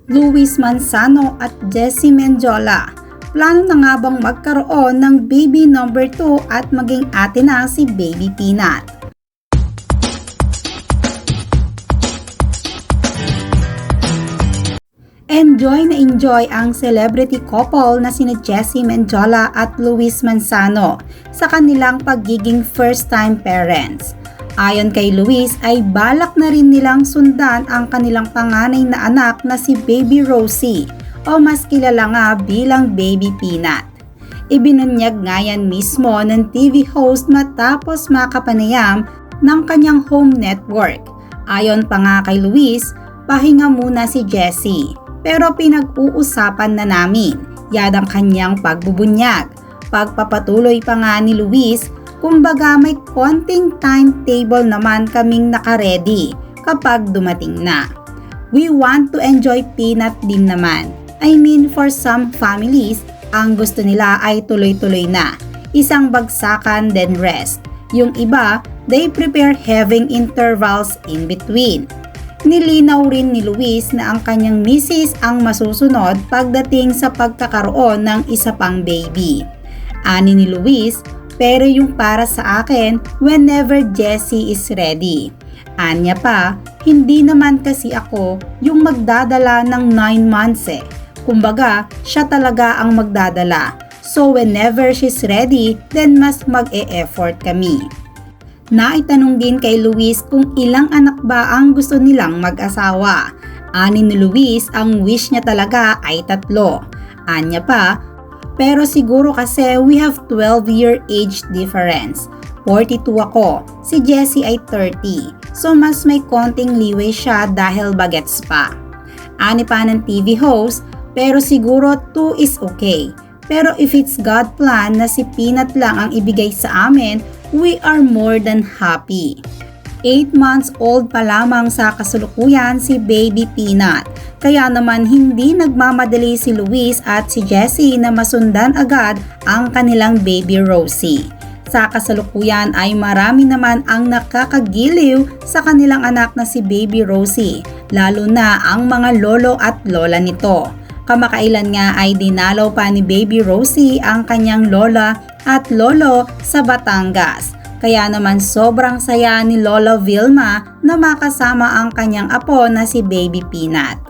Luis Manzano at Jessie Mendiola. Plano na nga bang magkaroon ng baby number 2 at maging ate na si Baby Peanut? Enjoy ang celebrity couple na sina Jessie Mendiola at Luis Manzano sa kanilang pagiging first-time parents. Ayon kay Luis ay balak na rin nilang sundan ang kanilang panganay na anak na si Baby Rosie o mas kilala nga bilang Baby Peanut. Ibinunyag nga yan mismo ng TV host matapos makapanayam ng kanyang home network. Ayon pa nga kay Luis, pahinga muna si Jessie. Pero pinag-uusapan na namin, yadang kanyang pagbubunyag. Pagpapatuloy pa nga ni Luis, kumbaga may konting timetable naman kaming nakaredy kapag dumating na. We want to enjoy Peanut din naman. I mean for some families, ang gusto nila ay tuloy-tuloy na. Isang bagsakan then rest. Yung iba, they prepare having intervals in between. Nilinaw rin ni Luis na ang kanyang misis ang masusunod pagdating sa pagkakaroon ng isa pang baby. Ani ni Luis, pero yung para sa akin whenever Jessie is ready. Anya pa, hindi naman kasi ako yung magdadala ng 9 months eh. Kumbaga, siya talaga ang magdadala. So whenever she's ready, then mas mag-e-effort kami. Naitanong din kay Luis kung ilang anak ba ang gusto nilang mag-asawa. Ani ni Luis, ang wish niya talaga ay 3. Anya pa, pero siguro kasi we have 12-year age difference. 42 ako, si Jessie ay 30. So mas may konting leeway siya dahil bagets pa. Ani pa ng TV host, pero siguro 2 is okay. Pero if it's God plan na si Peanut lang ang ibigay sa amin, we are more than happy. 8 months old pa lamang sa kasalukuyan si Baby Peanut. Kaya naman hindi nagmamadali si Luis at si Jessie na masundan agad ang kanilang Baby Rosie. Sa kasalukuyan ay marami naman ang nakakagiliw sa kanilang anak na si Baby Rosie, lalo na ang mga lolo at lola nito. Kamakailan nga ay dinalaw pa ni Baby Rosie ang kanyang lola at lolo sa Batangas. Kaya naman sobrang saya ni Lola Vilma na makasama ang kanyang apo na si Baby Peanut.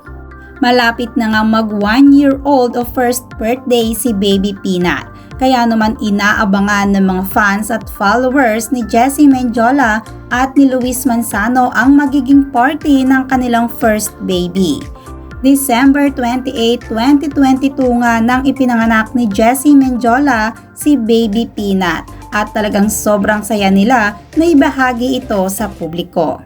Malapit na nga mag 1-year-old o first birthday si Baby Peanut. Kaya naman inaabangan ng mga fans at followers ni Jessie Mendiola at ni Luis Manzano ang magiging party ng kanilang first baby. December 28, 2022 nga nang ipinanganak ni Jessie Mendiola si Baby Peanut at talagang sobrang saya nila na ibahagi ito sa publiko.